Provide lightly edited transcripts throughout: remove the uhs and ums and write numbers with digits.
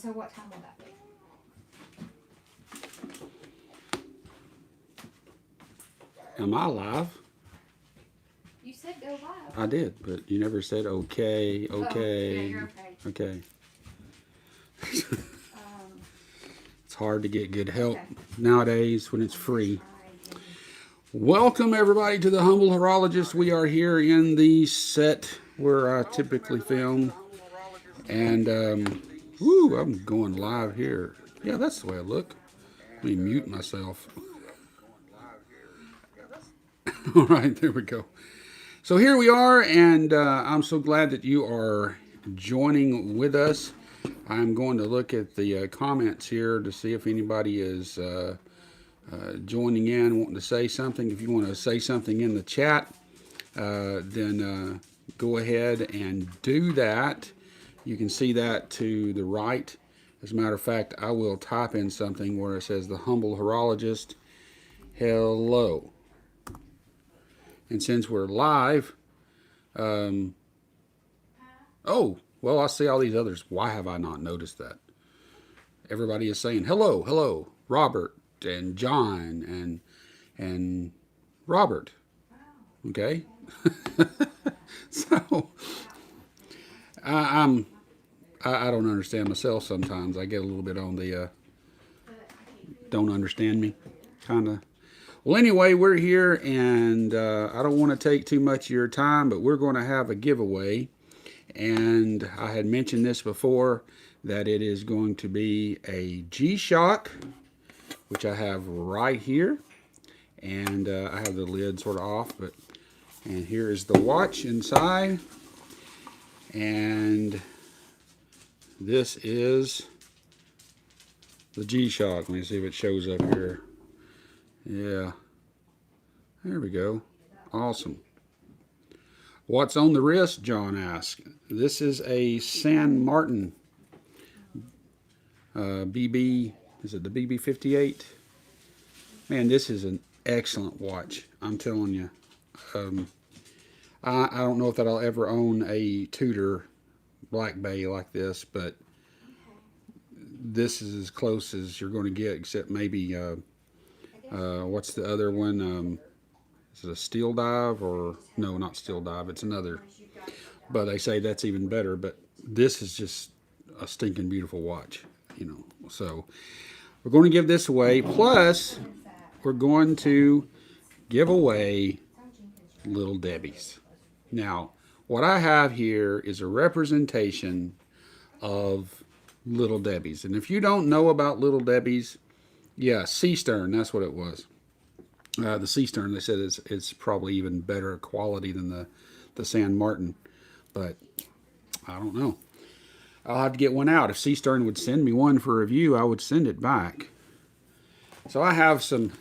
And so what time will that be? Am I live? You said go live. I did, but you never said okay, Oh, okay. yeah, you're okay. Okay. It's hard to get good help Okay. nowadays when it's free. Welcome everybody to the Humble Horologist. We are here in the set where I typically film. And, woo, I'm going live here. Yeah, that's the way I look. Let me mute myself. All right, there we go. So here we are, and I'm so glad that you are joining with us. I'm going to look at the comments here to see if anybody is joining in, wanting to say something. If you want to say something in the chat, then go ahead and do that. You can see that to the right. As a matter of fact, I will type in something where it says the Humble Horologist. Hello. And since we're live, oh, well, I see all these others. Why have I not noticed that? Everybody is saying hello, hello, Robert and John and Robert. Okay, so I don't understand myself sometimes. I get a little bit on the don't understand me kind of. Well, anyway, we're here, and I don't want to take too much of your time, but we're going to have a giveaway. And I had mentioned this before, that it is going to be a G-Shock, which I have right here. And I have the lid sort of off, and here is the watch inside. And this is the G-Shock. Let me see if it shows up here. Yeah, there we go. Awesome. What's on the wrist, John asked. This is a San Martin BB, is it the BB58? Man, this is an excellent watch, I'm telling you. I don't know if that I'll ever own a Tudor Black Bay like this, but this is as close as you're going to get, except maybe what's the other one? Is it a Steel Dive? Or no, not Steel Dive. It's another. But they say that's even better. But this is just a stinking beautiful watch, you know. So we're going to give this away. Plus, we're going to give away Little Debbie's. Now, what I have here is a representation of Little Debbie's. And if you don't know about Little Debbie's, yeah, Sea Stern, that's what it was. The Sea Stern, they said it's probably even better quality than the San Martin, but I don't know. I'll have to get one out. If Sea Stern would send me one for review, I would send it back. So I have some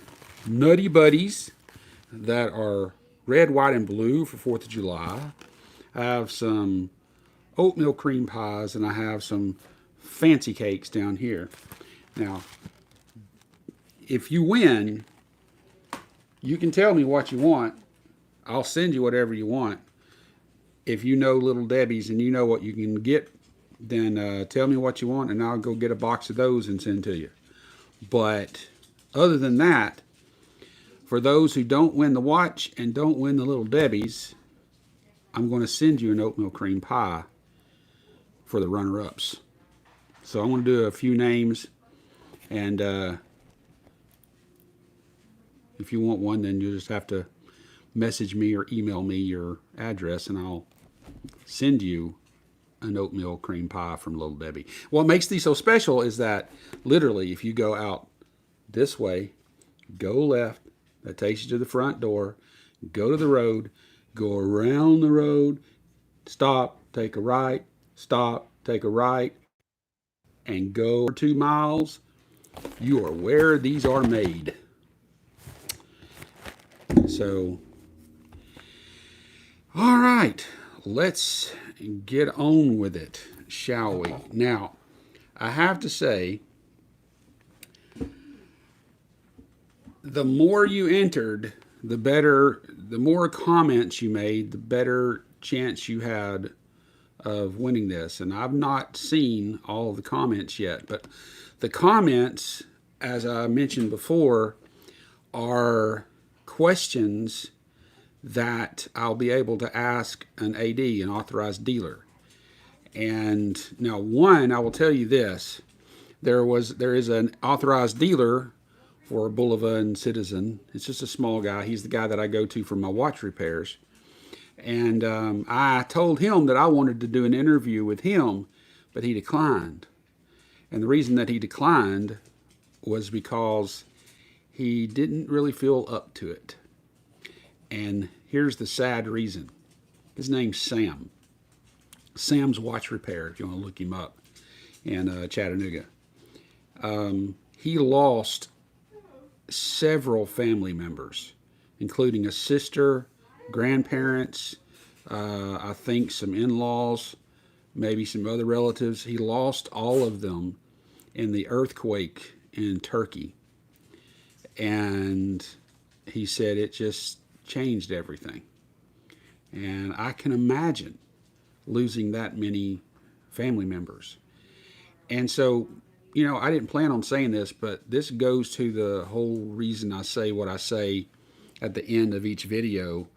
Nutty Buddies that are red, white, and blue for 4th of July. I have some oatmeal cream pies, and I have some fancy cakes down here. Now, if you win, you can tell me what you want. I'll send you whatever you want. If you know Little Debbie's and you know what you can get, then tell me what you want, and I'll go get a box of those and send to you. But other than that, for those who don't win the watch and don't win the Little Debbie's, I'm going to send you an oatmeal cream pie for the runner-ups. So I'm going to do a few names, and if you want one, then you'll just have to message me or email me your address, and I'll send you an oatmeal cream pie from Little Debbie. What makes these so special is that literally if you go out this way, go left, that takes you to the front door, go to the road, go around the road, stop, take a right, stop, take a right, and go 2 miles, you are where these are made. So, all right, let's get on with it, shall we? Now, I have to say, the more you entered, the better, the more comments you made, the better chance you had of winning this. And I've not seen all of the comments yet, but the comments, as I mentioned before, are questions that I'll be able to ask an AD, an authorized dealer. And now, one, I will tell you this: there is an authorized dealer for Bulova and Citizen. It's just a small guy. He's the guy that I go to for my watch repairs. And I told him that I wanted to do an interview with him, but he declined. And the reason that he declined was because he didn't really feel up to it. And here's the sad reason. His name's Sam. Sam's Watch Repair, if you want to look him up, in Chattanooga. He lost several family members, including a sister, grandparents, I think some in-laws, maybe some other relatives. He lost all of them in the earthquake in Turkey. And he said it just changed everything. And I can imagine losing that many family members. And so, you know, I didn't plan on saying this, but this goes to the whole reason I say what I say at the end of each video.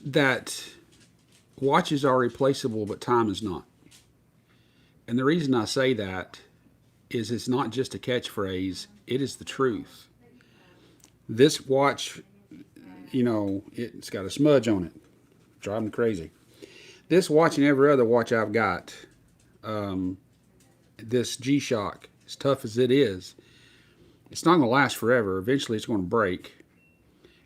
That watches are replaceable, but time is not. And the reason I say that is it's not just a catchphrase, it is the truth. This watch, you know, it's got a smudge on it. Driving me crazy. This watch and every other watch I've got, this G-Shock, as tough as it is, it's not going to last forever. Eventually it's going to break.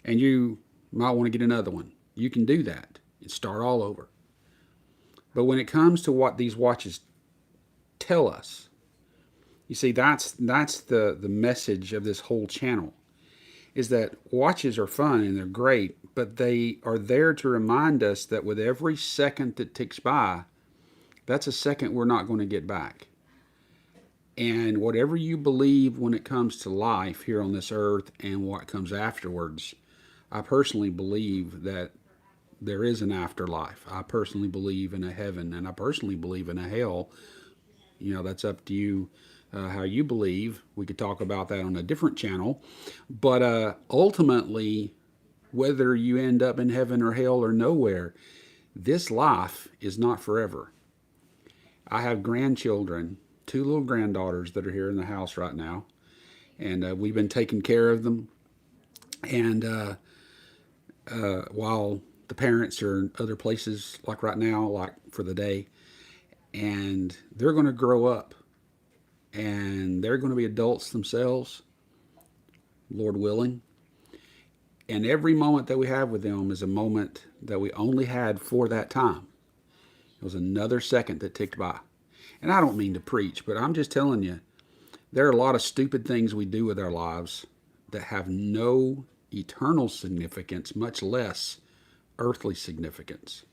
And you might want to get another one. You can do that and start all over. But when it comes to what these watches tell us, you see, that's the message of this whole channel, is that watches are fun and they're great, but they are there to remind us that with every second that ticks by, that's a second we're not going to get back. And whatever you believe when it comes to life here on this earth and what comes afterwards, I personally believe that there is an afterlife. I personally believe in a heaven, and I personally believe in a hell. You know, that's up to you how you believe. We could talk about that on a different channel. But ultimately, whether you end up in heaven or hell or nowhere, this life is not forever. I have grandchildren, 2 little granddaughters that are here in the house right now, and we've been taking care of them. And while the parents are in other places, like right now, like for the day, and they're going to grow up, and they're going to be adults themselves, Lord willing. And every moment that we have with them is a moment that we only had for that time. It was another second that ticked by. And I don't mean to preach, but I'm just telling you, there are a lot of stupid things we do with our lives that have no eternal significance, much less earthly significance.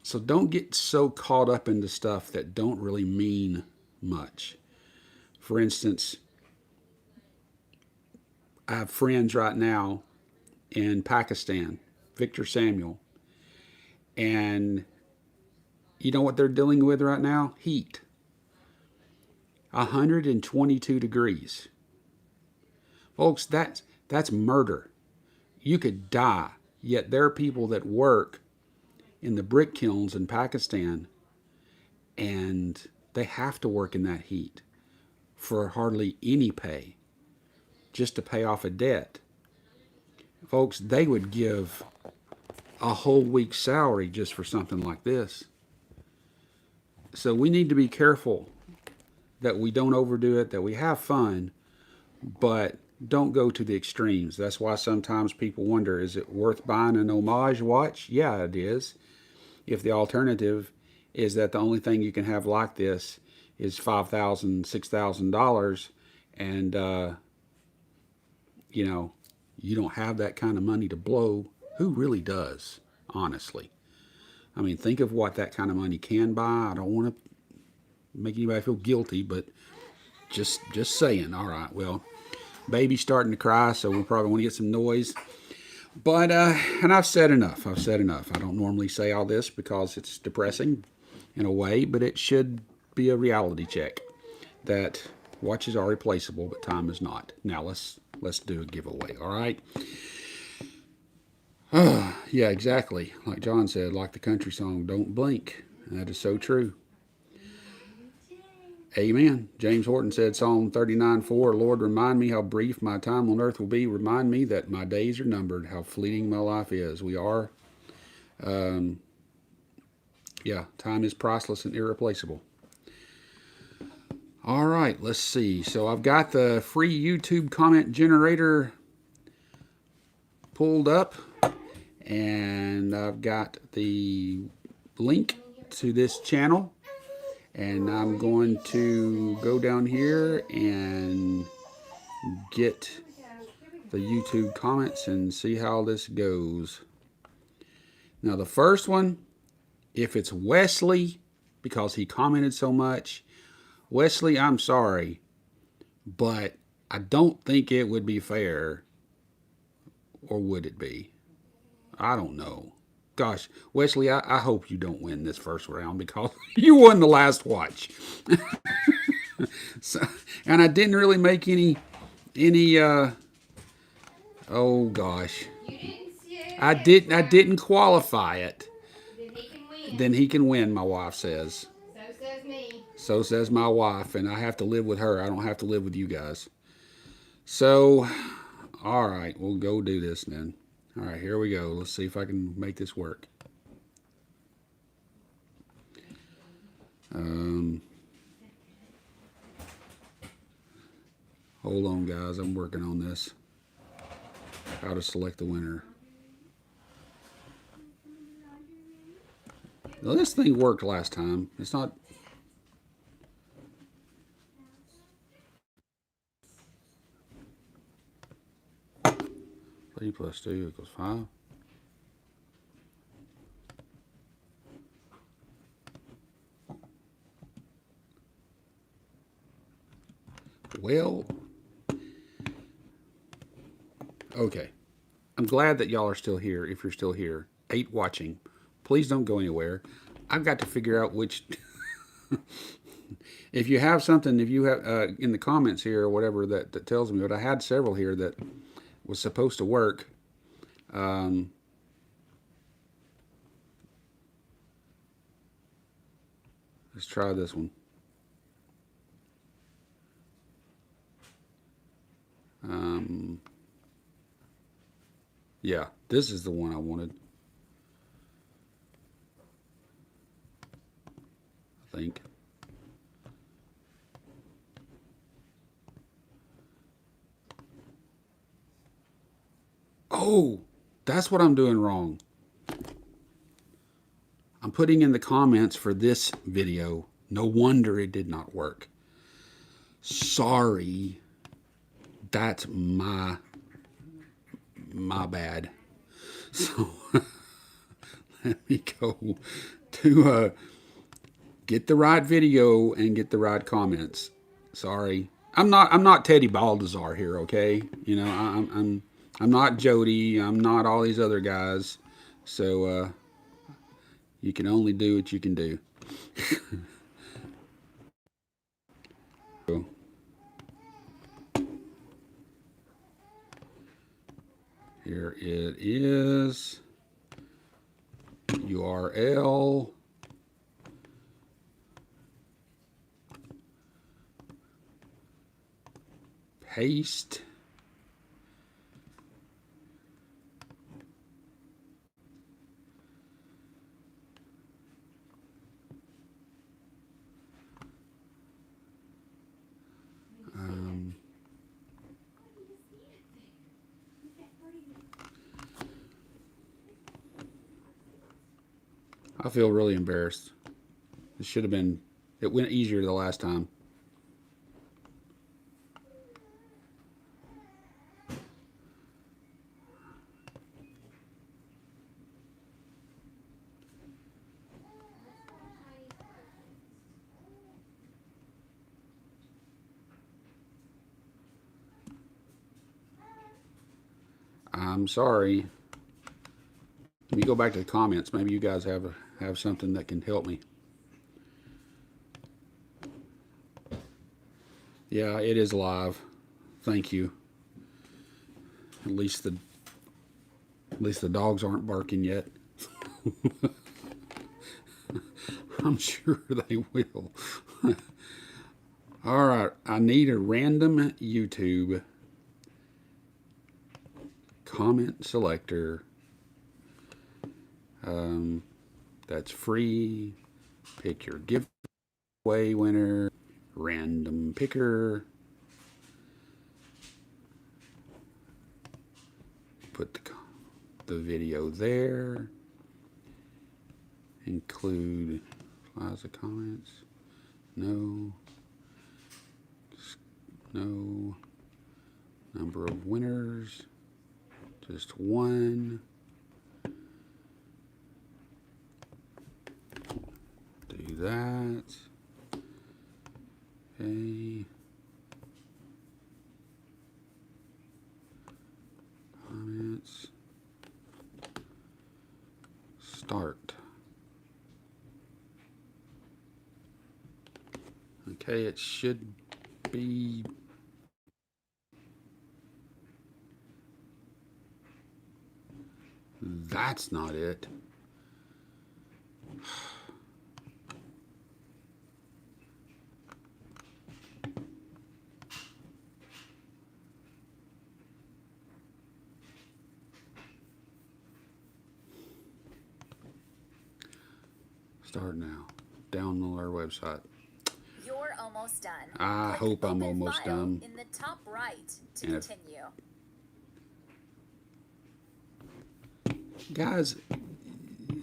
So don't get so caught up into stuff that don't really mean much. For instance, I have friends right now in Pakistan, Victor Samuel, and you know what they're dealing with right now? Heat. 122 degrees. Folks, that's murder. You could die. Yet there are people that work in the brick kilns in Pakistan, and they have to work in that heat for hardly any pay, just to pay off a debt. Folks, they would give a whole week's salary just for something like this. So we need to be careful that we don't overdo it, that we have fun, but don't go to the extremes. That's why sometimes people wonder, is it worth buying an homage watch? Yeah, it is. If the alternative is that the only thing you can have like this is $5,000, $6,000, and you know, you don't have that kind of money to blow, who really does, honestly? I mean, think of what that kind of money can buy. I don't want to make anybody feel guilty, but just saying. All right, well, Baby's starting to cry, so we're probably going to get some noise. But, and I've said enough. I've said enough. I don't normally say all this because it's depressing in a way, but it should be a reality check that watches are replaceable, but time is not. Now let's do a giveaway, all right? Yeah, exactly. Like John said, like the country song, don't blink. And that is so true. Amen. James Horton said, Psalm 39:4, Lord, remind me how brief my time on earth will be. Remind me that my days are numbered, how fleeting my life is. We are. Yeah, time is priceless and irreplaceable. All right, let's see. So I've got the free YouTube comment generator pulled up, and I've got the link to this channel. And I'm going to go down here and get the YouTube comments and see how this goes. Now the first one, if it's Wesley, because he commented so much, Wesley, I'm sorry, but I don't think it would be fair. Or would it be? I don't know. Gosh, Wesley, I hope you don't win this first round because you won the last watch. So, and I didn't really make any oh gosh. You didn't say I didn't qualify it. Then he can win. Then he can win, my wife says. So says me. So says my wife, and I have to live with her. I don't have to live with you guys. So, all right, we'll go do this then. All right, here we go. Let's see if I can make this work. Hold on, guys. I'm working on this. How to select the winner. Now, this thing worked last time. It's not... 3 plus 2 equals 5. Well, okay. I'm glad that y'all are still here, if you're still here. 8 watching. Please don't go anywhere. I've got to figure out which... If you have something, if you have in the comments here or whatever that tells me, but I had several here that was supposed to work. Let's try this one. Yeah, this is the one I wanted. I think. Oh, that's what I'm doing wrong. I'm putting in the comments for this video. No wonder it did not work. Sorry. That's my bad. So let me go to get the right video and get the right comments. Sorry. I'm not Teddy Baldassar here, okay? You know, I'm not Jody. I'm not all these other guys. So you can only do what you can do. Here it is. URL. Paste. I feel really embarrassed. It should have been, it went easier the last time. I'm sorry. Let me go back to the comments. Maybe you guys have something that can help me. Yeah, it is live. Thank you. At least the dogs aren't barking yet. I'm sure they will. All right, I need a random YouTube comment selector. That's free. Pick your giveaway winner. Random picker. Put the video there. Include lots of comments. No. No. Number of winners. Just one. Do that. Okay. Comments. Start. Okay, it should be. That's not it. Start now. Download our website. You're almost done. I Click hope I'm Open almost File done. in the top right to And if- continue. Guys,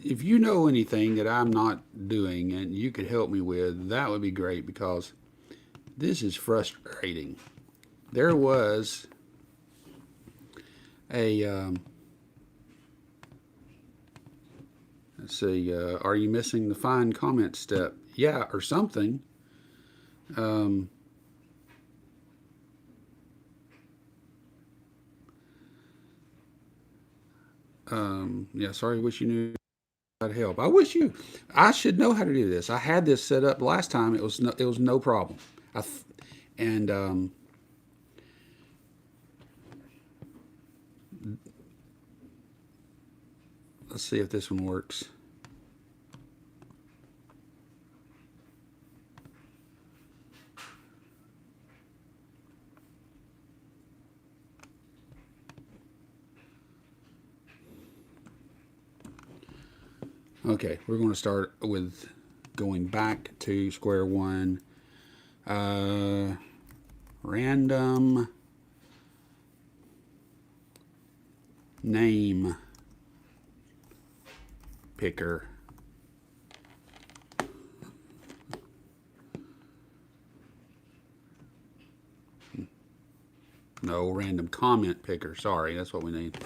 if you know anything that I'm not doing and you could help me with, that would be great, because this is frustrating. There was a, let's see, are you missing the find comment step? Yeah, or something. Yeah, sorry, wish you knew how to help. I should know how to do this. I had this set up last time. It was no problem. Let's see if this one works. Okay, we're going to start with going back to square one. Random name picker. No, random comment picker. Sorry, that's what we need.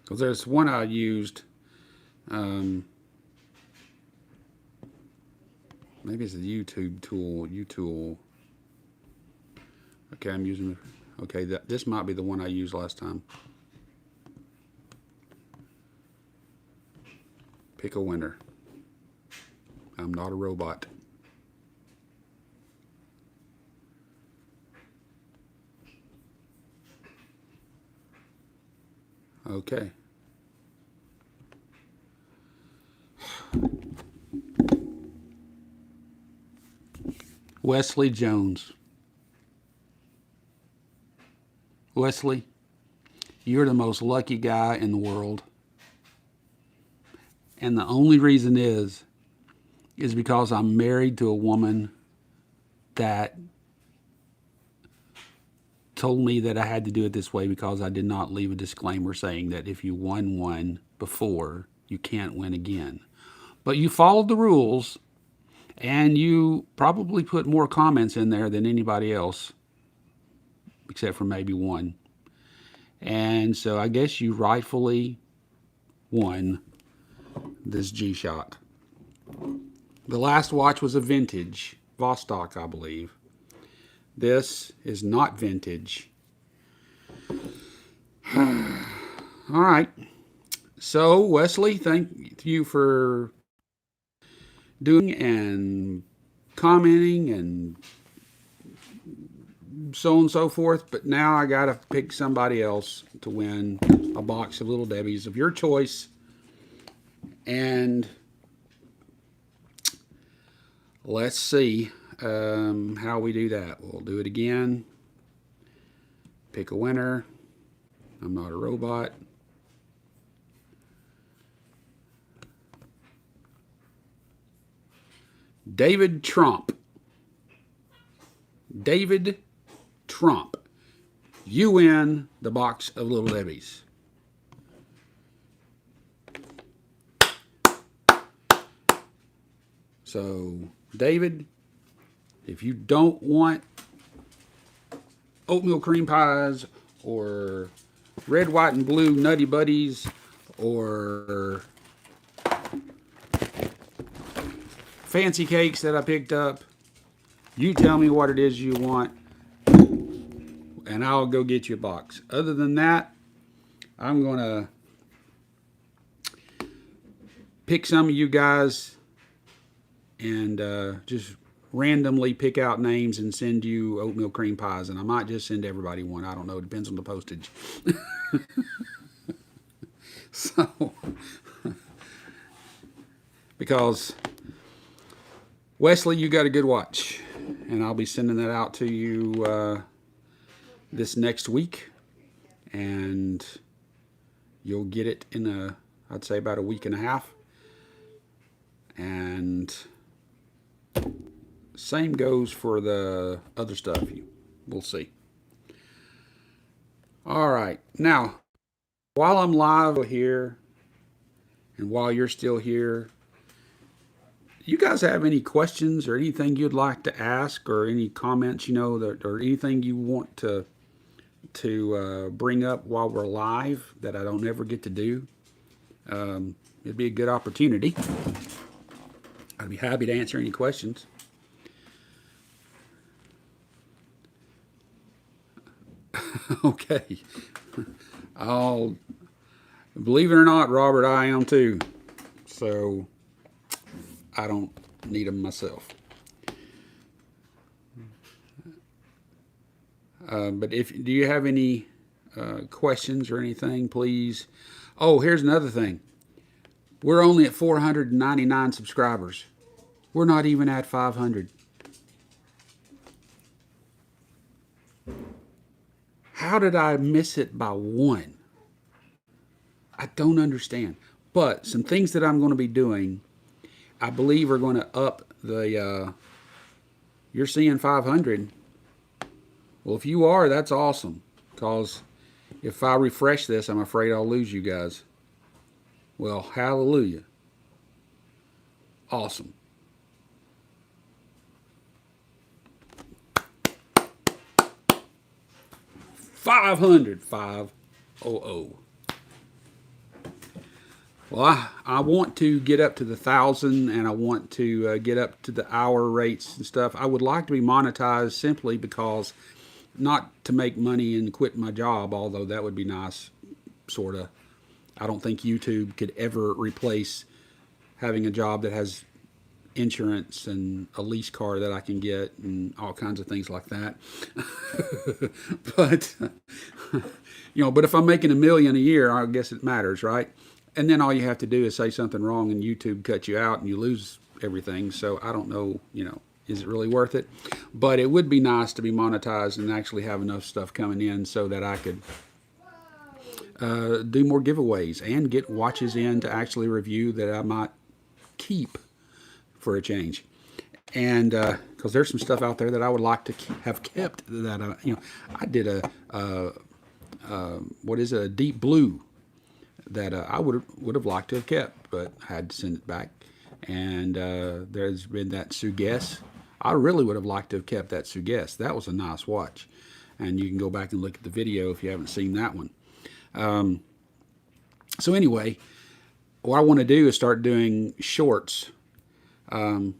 Because there's one I used, maybe it's a YouTube tool. Okay, I'm using, okay, this might be the one I used last time. Pick a winner. I'm not a robot. Okay. Wesley Jones. Wesley, you're the most lucky guy in the world. And the only reason is because I'm married to a woman that told me that I had to do it this way because I did not leave a disclaimer saying that if you won one before, you can't win again. But you followed the rules, and you probably put more comments in there than anybody else, except for maybe one. And so I guess you rightfully won this G-Shock. The last watch was a vintage Vostok, I believe. This is not vintage. All right. So, Wesley, thank you for doing and commenting and so on and so forth. But now I got to pick somebody else to win a box of Little Debbie's of your choice. And let's see how we do that. We'll do it again. Pick a winner. I'm not a robot. David Trump. David Trump. You win the box of Little Debbie's. So, David, if you don't want oatmeal cream pies or red, white, and blue Nutty Buddies or fancy cakes that I picked up, you tell me what it is you want and I'll go get you a box. Other than that, I'm going to pick some of you guys and just randomly pick out names and send you oatmeal cream pies. And I might just send everybody one. I don't know. It depends on the postage. So, because Wesley, you got a good watch. And I'll be sending that out to you this next week. And you'll get it in I'd say about a week and a half. And same goes for the other stuff. We'll see. All right. Now, while I'm live here and while you're still here, you guys have any questions or anything you'd like to ask or any comments, or anything you want to bring up while we're live that I don't ever get to do? It'd be a good opportunity. I'd be happy to answer any questions. Okay. Believe it or not, Robert, I am too. So I don't need them myself. But do you have any questions or anything, please? Oh, here's another thing. We're only at 499 subscribers. We're not even at 500. How did I miss it by one? I don't understand. But some things that I'm going to be doing, I believe are going to up the, you're seeing 500. Well, if you are, that's awesome. Because if I refresh this, I'm afraid I'll lose you guys. Well, hallelujah. Awesome. $500. 500. Well, I want to get up to the 1,000, and I want to get up to the hour rates and stuff. I would like to be monetized simply because, not to make money and quit my job, although that would be nice, sort of. I don't think YouTube could ever replace having a job that has insurance and a lease car that I can get and all kinds of things like that. But, but if I'm making $1 million a year, I guess it matters, right? And then all you have to do is say something wrong and YouTube cuts you out and you lose everything. So I don't know, is it really worth it? But it would be nice to be monetized and actually have enough stuff coming in so that I could do more giveaways and get watches in to actually review that I might keep for a change. And because there's some stuff out there that I would like to have kept that, I did a deep blue that I would have liked to have kept, but I had to send it back. And there's been that Suguess. I really would have liked to have kept that Suguess. That was a nice watch. And you can go back and look at the video if you haven't seen that one. So anyway, what I want to do is start doing shorts. Um,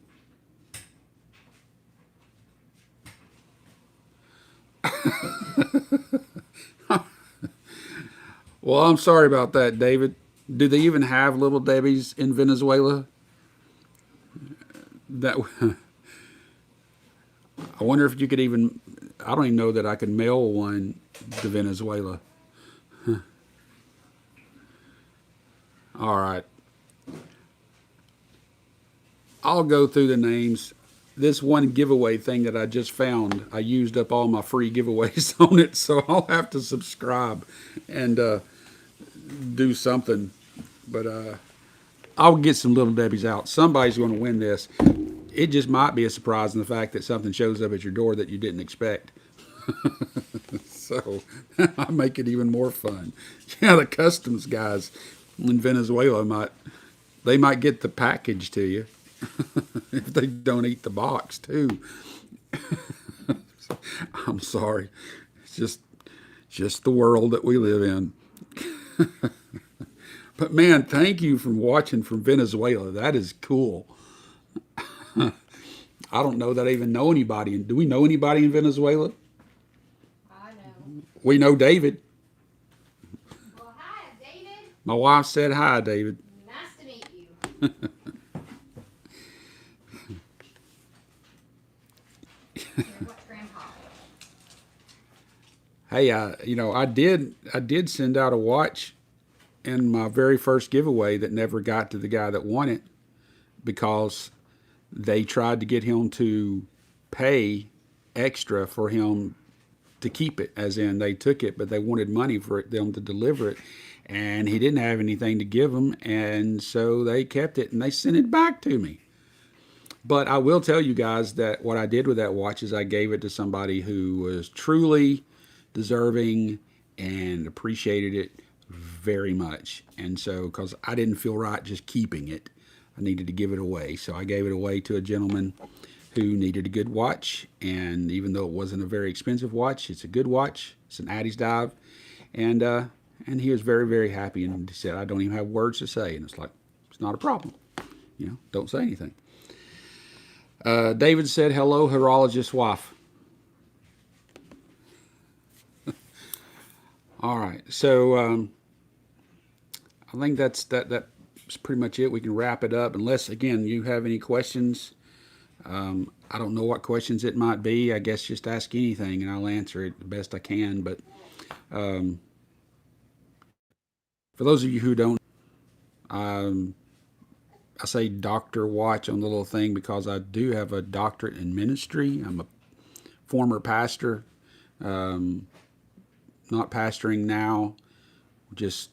well, I'm sorry about that, David. Do they even have Little Debbie's in Venezuela? That I wonder if you could even. I don't even know that I could mail one to Venezuela. All right, I'll go through the names. This one giveaway thing that I just found, I used up all my free giveaways on it, so I'll have to subscribe and do something. But I'll get some Little Debbie's out. Somebody's going to win this. It just might be a surprise in the fact that something shows up at your door that you didn't expect. So I make it even more fun. Yeah, the customs guys in Venezuela might get the package to you if they don't eat the box too. I'm sorry. It's just the world that we live in. But man, thank you for watching from Venezuela. That is cool. I don't know that I even know anybody. Do we know anybody in Venezuela? I know. We know David. Well, hi, David. My wife said hi, David. Nice to meet you. Here, watch Grandpa. Hey, I did send out a watch in my very first giveaway that never got to the guy that won it because they tried to get him to pay extra for him to keep it, as in they took it, but they wanted money for them to deliver it, and he didn't have anything to give them, and so they kept it and they sent it back to me. But I will tell you guys that what I did with that watch is I gave it to somebody who was truly deserving and appreciated it very much. And so, because I didn't feel right just keeping it, I needed to give it away. So I gave it away to a gentleman who needed a good watch. And even though it wasn't a very expensive watch, it's a good watch. It's an Addis dive. And he was very, very happy. And he said, I don't even have words to say. And it's like, it's not a problem. Don't say anything. David said, hello, horologist wife. All right. So I think that's pretty much it. We can wrap it up. Unless, again, you have any questions. I don't know what questions it might be. I guess just ask anything and I'll answer it the best I can. But for those of you who don't, I say Dr. Watch on the little thing because I do have a doctorate in ministry. I'm a former pastor, not pastoring now, just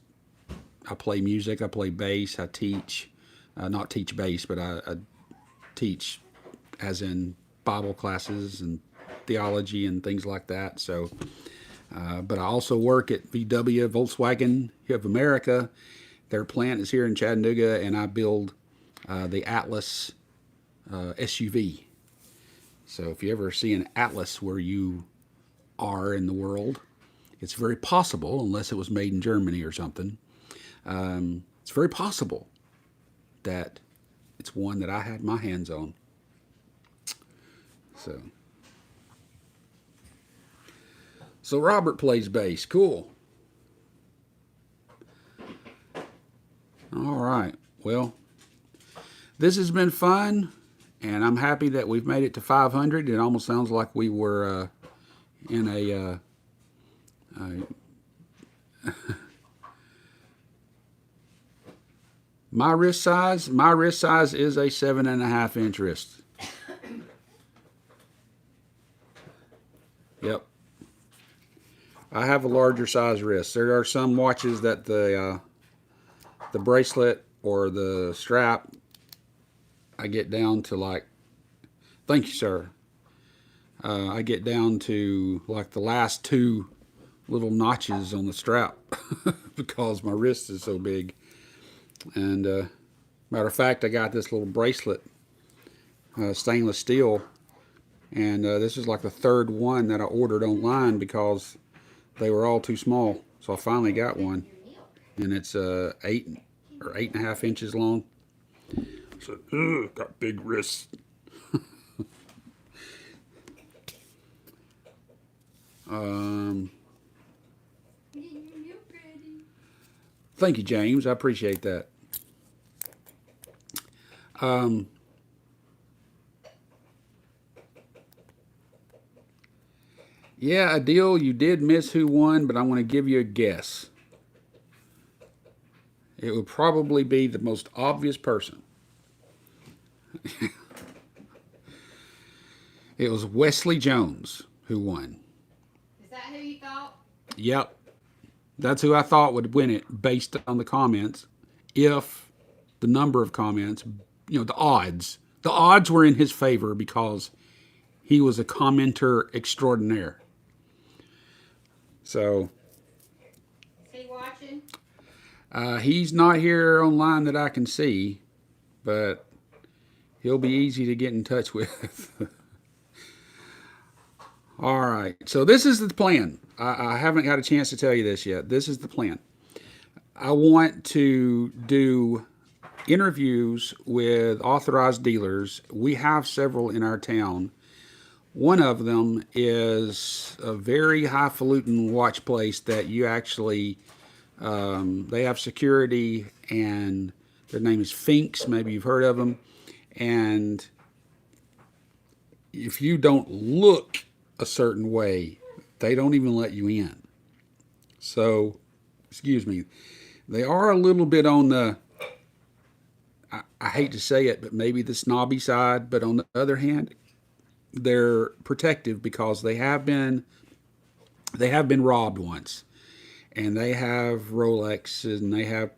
I play music, I play bass, I teach, not teach bass, but I teach as in Bible classes and theology and things like that. So, but I also work at VW, Volkswagen of America. Their plant is here in Chattanooga, and I build the Atlas SUV. So if you ever see an Atlas where you are in the world, it's very possible, unless it was made in Germany or something, it's very possible that it's one that I had my hands on. So Robert plays bass. Cool. All right. Well, this has been fun, and I'm happy that we've made it to 500. It almost sounds like we were in a my wrist size is a 7.5 inch wrist. Yep. I have a larger size wrist. There are some watches that the bracelet or the strap, I get down to like, thank you, sir. I get down to like the last two little notches on the strap because my wrist is so big. And matter of fact, I got this little bracelet, stainless steel, and this is like the third one that I ordered online because they were all too small. So I finally got one, and it's 8 or 8.5 inches long. So, got big wrists. Thank you, James. I appreciate that. Yeah, Adil, you did miss who won, but I want to give you a guess. It would probably be the most obvious person. It was Wesley Jones who won. Is that who you thought? Yep. That's who I thought would win it based on the comments. If the number of comments, the odds. The odds were in his favor because he was a commenter extraordinaire. So. Is he watching? He's not here online that I can see, but he'll be easy to get in touch with. All right, so this is the plan. I haven't got a chance to tell you this yet. This is the plan. I want to do interviews with authorized dealers. We have several in our town. One of them is a very highfalutin watch place that you actually, they have security, and their name is Finks. Maybe you've heard of them. And if you don't look a certain way, they don't even let you in. So, excuse me, they are a little bit on the, I hate to say it, but maybe the snobby side. But on the other hand, they're protective because they have been robbed once, and they have Rolexes, and they have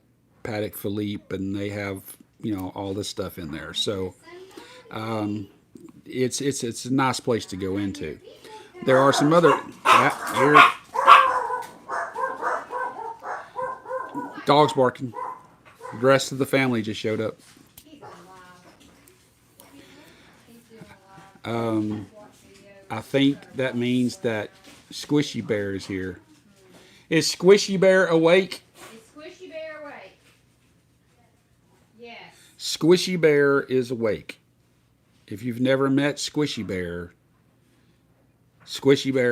Patek Philippe, and they have all this stuff in there. So it's a nice place to go into. There are some other dogs barking. The rest of the family just showed up. He's alive. I think that means that Squishy Bear is here. Is Squishy Bear awake? Is Squishy Bear awake? Yes. Squishy Bear is awake. If you've never met Squishy Bear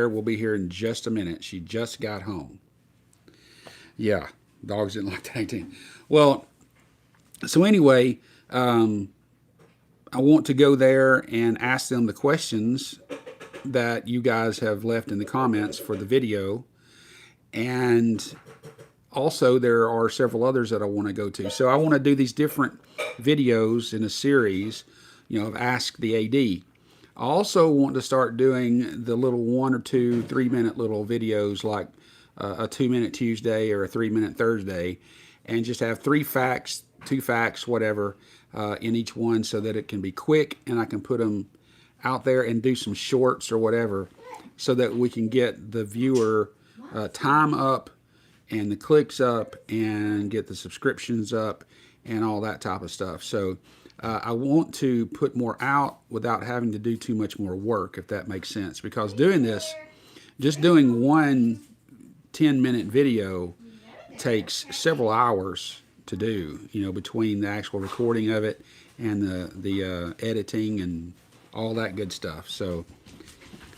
will be here in just a minute. She just got home. Yeah, dogs didn't like that 18. Well, so anyway, I want to go there and ask them the questions that you guys have left in the comments for the video. And also there are several others that I want to go to. So I want to do these different videos in a series, of Ask the AD. I also want to start doing the little 1 or 2 3-minute little videos, like a 2-minute Tuesday or a 3-minute Thursday, and just have 3 facts, 2 facts, whatever, in each one, so that it can be quick and I can put them out there and do some shorts or whatever, so that we can get the viewer time up and the clicks up and get the subscriptions up and all that type of stuff. So I want to put more out without having to do too much more work, if that makes sense. Because doing this, just doing one 10-minute video takes several hours to do, between the actual recording of it and the editing and all that good stuff. So,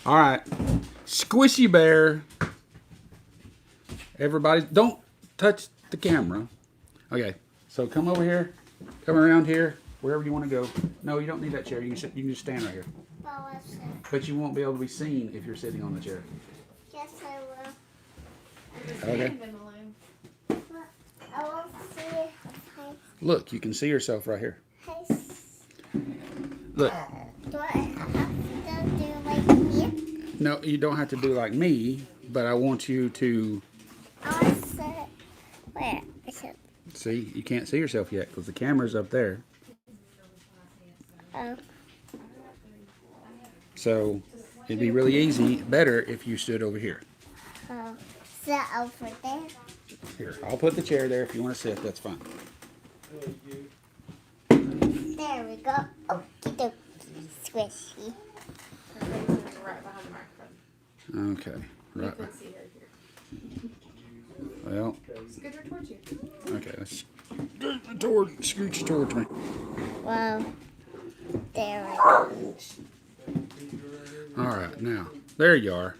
all right, Squishy Bear. Everybody, don't touch the camera. Okay, so come over here, come around here, wherever you want to go. No, you don't need that chair. You can just stand right here. But you won't be able to be seen if you're sitting on the chair. Yes, I will. Okay. I want to see her face. Look, you can see yourself right here. Look. Do I have to do like me? No, you don't have to do like me, but I want you to. I want to sit. Where? I said. See, you can't see yourself yet because the camera's up there. Oh. So it'd be really better if you stood over here. Oh. Sit over there. Here, I'll put the chair there if you want to sit. That's fine. There we go. Okie dokie. Squishy. Right behind the microphone. Okay. Right. Let's see her here. Well. Scoot her towards you. Okay. Let's Scooch towards me. Well, there we go. All right, now there you are.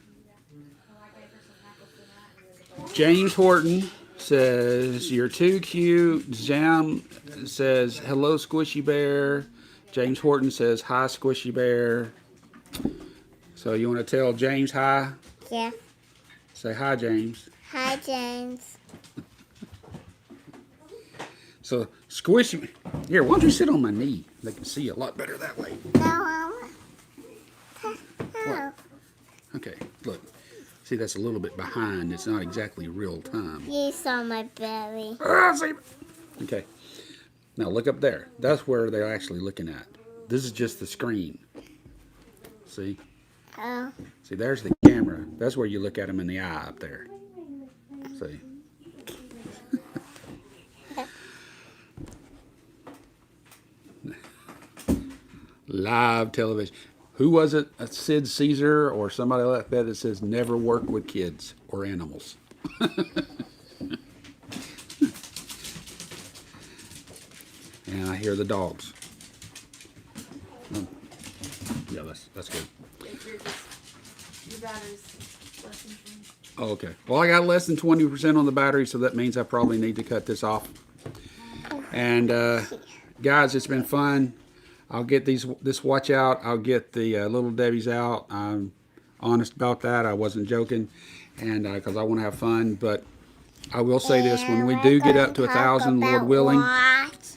James Horton says you're too cute. Zam says hello, Squishy Bear. James Horton says hi, Squishy Bear. So you want to tell James hi? Yeah. Say hi, James. Hi, James. So Squishy, here, why don't you sit on my knee? They can see you a lot better that way. No, no. Okay, look. See, that's a little bit behind. It's not exactly real time. You saw my belly. See? Okay. Now look up there. That's where they're actually looking at. This is just the screen. See? Oh. See, there's the camera. That's where you look at them in the eye up there. See? Live television. Who was it? Sid Caesar or somebody like that says never work with kids or animals. And I hear the dogs. Yeah, that's good. Your battery's less than 20. Oh, okay. Well, I got less than 20% on the battery, so that means I probably need to cut this off. And guys, it's been fun. I'll get this watch out. I'll get the Little Debbie's out. I'm honest about that. I wasn't joking, and because I want to have fun. But I will say this: when we do get up to 1,000, Lord willing,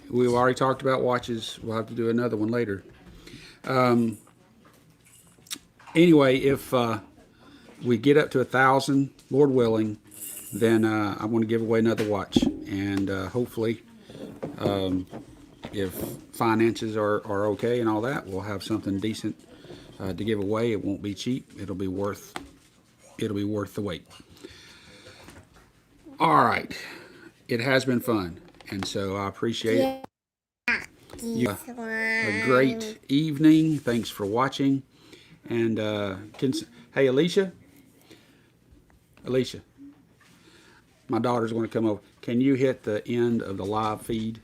we've already talked about watches. We'll have to do another one later. Anyway, if we get up to 1,000, Lord willing, then I want to give away another watch, and hopefully. If finances are okay and all that, we'll have something decent to give away. It won't be cheap. It'll be worth the wait. All right, it has been fun, and so I appreciate it. You a great evening. Thanks for watching. And hey, Alicia, my daughter's going to come over. Can you hit the end of the live feed?